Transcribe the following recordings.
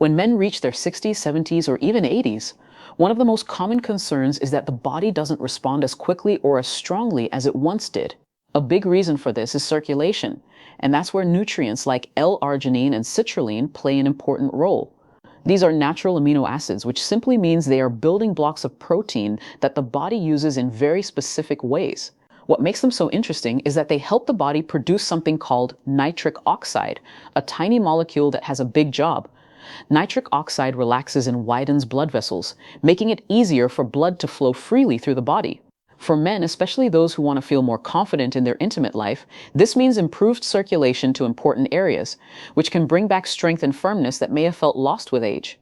When men reach their 60s, 70s, or even 80s, one of the most common concerns is that the body doesn't respond as quickly or as strongly as it once did. A big reason for this is circulation, and that's where nutrients like L-arginine and citrulline play an important role. These are natural amino acids, which simply means they are building blocks of protein that the body uses in very specific ways. What makes them so interesting is that they help the body produce something called nitric oxide, a tiny molecule that has a big job. Nitric oxide relaxes and widens blood vessels, making it easier for blood to flow freely through the body. For men, especially those who want to feel more confident in their intimate life, this means improved circulation to important areas, which can bring back strength and firmness that may have felt lost with age.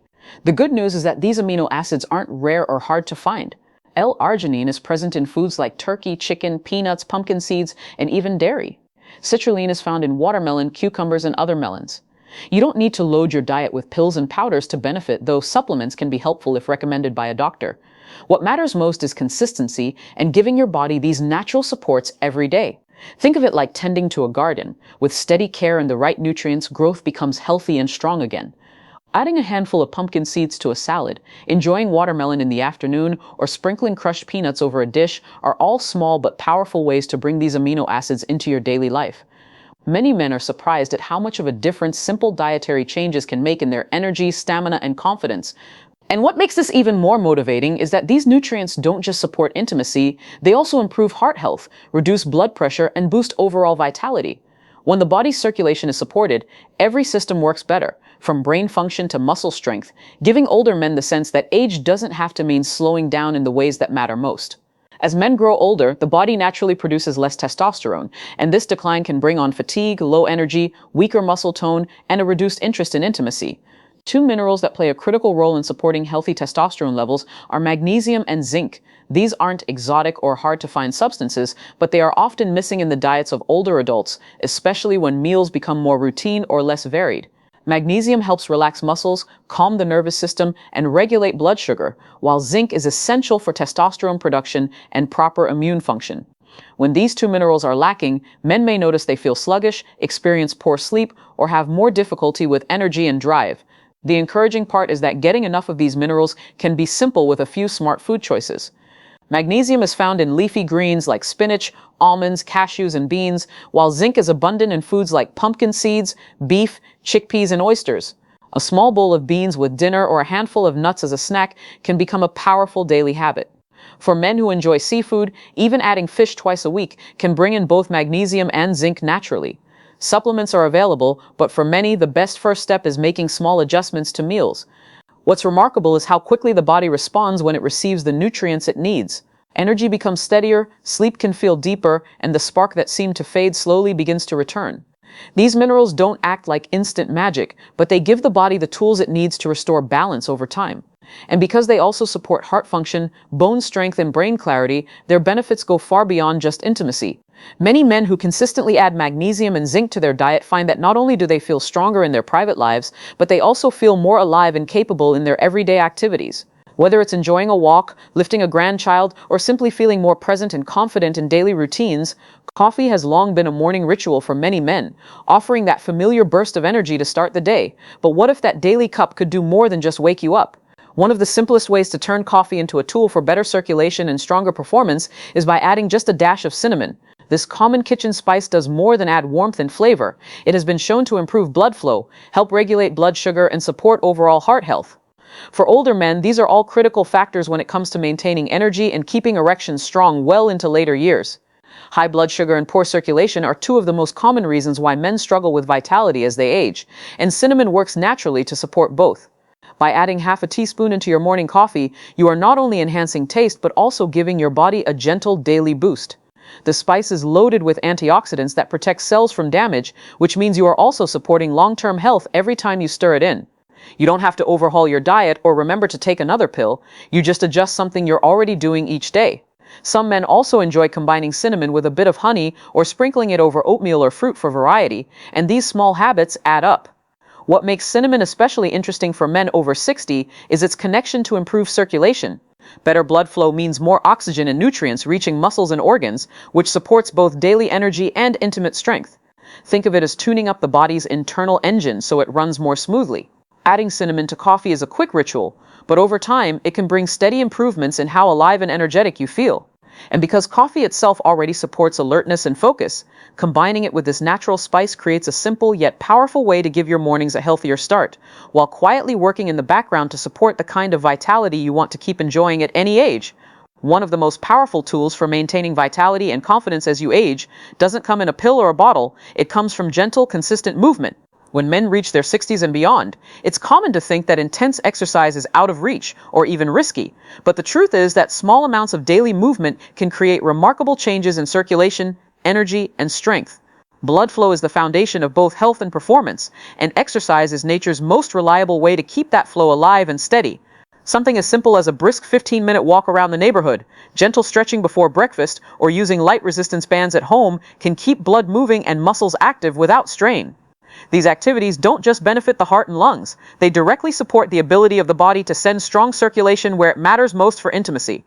The good news is that these amino acids aren't rare or hard to find. L-arginine is present in foods like turkey, chicken, peanuts, pumpkin seeds, and even dairy. Citrulline is found in watermelon, cucumbers, and other melons. You don't need to load your diet with pills and powders to benefit, though supplements can be helpful if recommended by a doctor. What matters most is consistency and giving your body these natural supports every day. Think of it like tending to a garden. With steady care and the right nutrients, growth becomes healthy and strong again. Adding a handful of pumpkin seeds to a salad, enjoying watermelon in the afternoon, or sprinkling crushed peanuts over a dish are all small but powerful ways to bring these amino acids into your daily life. Many men are surprised at how much of a difference simple dietary changes can make in their energy, stamina, and confidence. And what makes this even more motivating is that these nutrients don't just support intimacy, they also improve heart health, reduce blood pressure, and boost overall vitality. When the body's circulation is supported, every system works better, from brain function to muscle strength, giving older men the sense that age doesn't have to mean slowing down in the ways that matter most. As men grow older, the body naturally produces less testosterone, and this decline can bring on fatigue, low energy, weaker muscle tone, and a reduced interest in intimacy. Two minerals that play a critical role in supporting healthy testosterone levels are magnesium and zinc. These aren't exotic or hard-to-find substances, but they are often missing in the diets of older adults, especially when meals become more routine or less varied. Magnesium helps relax muscles, calm the nervous system, and regulate blood sugar, while zinc is essential for testosterone production and proper immune function. When these two minerals are lacking, men may notice they feel sluggish, experience poor sleep, or have more difficulty with energy and drive. The encouraging part is that getting enough of these minerals can be simple with a few smart food choices. Magnesium is found in leafy greens like spinach, almonds, cashews, and beans, while zinc is abundant in foods like pumpkin seeds, beef, chickpeas, and oysters. A small bowl of beans with dinner or a handful of nuts as a snack can become a powerful daily habit. For men who enjoy seafood, even adding fish twice a week can bring in both magnesium and zinc naturally. Supplements are available, but for many, the best first step is making small adjustments to meals. What's remarkable is how quickly the body responds when it receives the nutrients it needs. Energy becomes steadier, sleep can feel deeper, and the spark that seemed to fade slowly begins to return. These minerals don't act like instant magic, but they give the body the tools it needs to restore balance over time. And because they also support heart function, bone strength, and brain clarity, their benefits go far beyond just intimacy. Many men who consistently add magnesium and zinc to their diet find that not only do they feel stronger in their private lives, but they also feel more alive and capable in their everyday activities. Whether it's enjoying a walk, lifting a grandchild, or simply feeling more present and confident in daily routines, coffee has long been a morning ritual for many men, offering that familiar burst of energy to start the day. But what if that daily cup could do more than just wake you up? One of the simplest ways to turn coffee into a tool for better circulation and stronger performance is by adding just a dash of cinnamon. This common kitchen spice does more than add warmth and flavor. It has been shown to improve blood flow, help regulate blood sugar, and support overall heart health. For older men, these are all critical factors when it comes to maintaining energy and keeping erections strong well into later years. High blood sugar and poor circulation are two of the most common reasons why men struggle with vitality as they age, and cinnamon works naturally to support both. By adding half a teaspoon into your morning coffee, you are not only enhancing taste but also giving your body a gentle daily boost. The spice is loaded with antioxidants that protect cells from damage, which means you are also supporting long-term health every time you stir it in. You don't have to overhaul your diet or remember to take another pill. You just adjust something you're already doing each day. Some men also enjoy combining cinnamon with a bit of honey or sprinkling it over oatmeal or fruit for variety, and these small habits add up. What makes cinnamon especially interesting for men over 60 is its connection to improved circulation. Better blood flow means more oxygen and nutrients reaching muscles and organs, which supports both daily energy and intimate strength. Think of it as tuning up the body's internal engine so it runs more smoothly. Adding cinnamon to coffee is a quick ritual, but over time, it can bring steady improvements in how alive and energetic you feel. And because coffee itself already supports alertness and focus, combining it with this natural spice creates a simple yet powerful way to give your mornings a healthier start, while quietly working in the background to support the kind of vitality you want to keep enjoying at any age. One of the most powerful tools for maintaining vitality and confidence as you age doesn't come in a pill or a bottle, it comes from gentle, consistent movement. When men reach their 60s and beyond, it's common to think that intense exercise is out of reach or even risky, but the truth is that small amounts of daily movement can create remarkable changes in circulation, energy, and strength. Blood flow is the foundation of both health and performance, and exercise is nature's most reliable way to keep that flow alive and steady. Something as simple as a brisk 15-minute walk around the neighborhood, gentle stretching before breakfast, or using light resistance bands at home can keep blood moving and muscles active without strain. These activities don't just benefit the heart and lungs, they directly support the ability of the body to send strong circulation where it matters most for intimacy.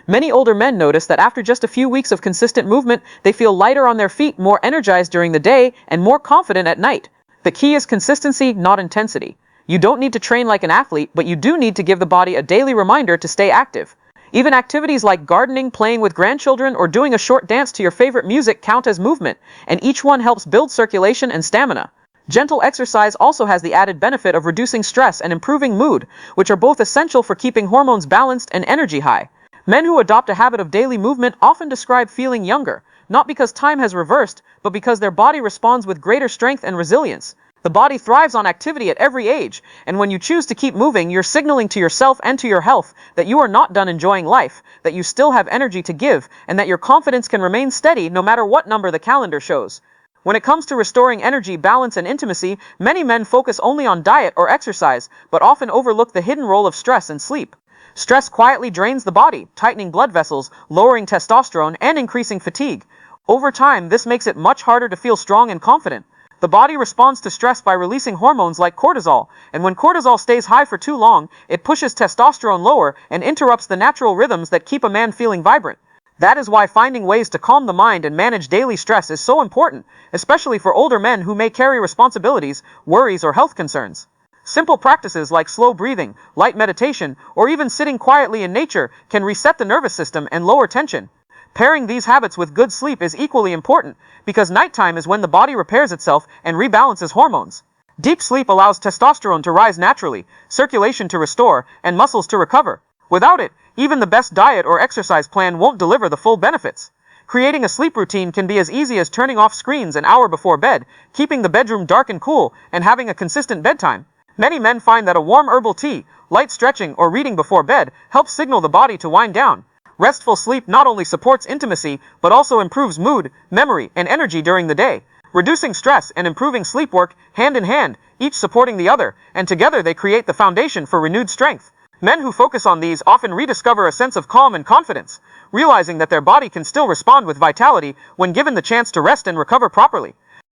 Many older men notice that after just a few weeks of consistent movement, they feel lighter on their feet, more energized during the day, and more confident at night. The key is consistency, not intensity. You don't need to train like an athlete, but you do need to give the body a daily reminder to stay active. Even activities like gardening, playing with grandchildren, or doing a short dance to your favorite music count as movement, and each one helps build circulation and stamina. Gentle exercise also has the added benefit of reducing stress and improving mood, which are both essential for keeping hormones balanced and energy high. Men who adopt a habit of daily movement often describe feeling younger, not because time has reversed, but because their body responds with greater strength and resilience. The body thrives on activity at every age, and when you choose to keep moving, you're signaling to yourself and to your health that you are not done enjoying life, that you still have energy to give, and that your confidence can remain steady no matter what number the calendar shows. When it comes to restoring energy, balance, and intimacy, many men focus only on diet or exercise, but often overlook the hidden role of stress and sleep. Stress quietly drains the body, tightening blood vessels, lowering testosterone, and increasing fatigue. Over time, this makes it much harder to feel strong and confident. The body responds to stress by releasing hormones like cortisol, and when cortisol stays high for too long, it pushes testosterone lower and interrupts the natural rhythms that keep a man feeling vibrant. That is why finding ways to calm the mind and manage daily stress is so important, especially for older men who may carry responsibilities, worries, or health concerns. Simple practices like slow breathing, light meditation, or even sitting quietly in nature can reset the nervous system and lower tension. Pairing these habits with good sleep is equally important, because nighttime is when the body repairs itself and rebalances hormones. Deep sleep allows testosterone to rise naturally, circulation to restore, and muscles to recover. Without it, even the best diet or exercise plan won't deliver the full benefits. Creating a sleep routine can be as easy as turning off screens an hour before bed, keeping the bedroom dark and cool, and having a consistent bedtime. Many men find that a warm herbal tea, light stretching, or reading before bed helps signal the body to wind down. Restful sleep not only supports intimacy, but also improves mood, memory, and energy during the day, reducing stress and improving sleep work hand in hand, each supporting the other, and together they create the foundation for renewed strength. Men who focus on these often rediscover a sense of calm and confidence, realizing that their body can still respond with vitality when given the chance to rest and recover properly.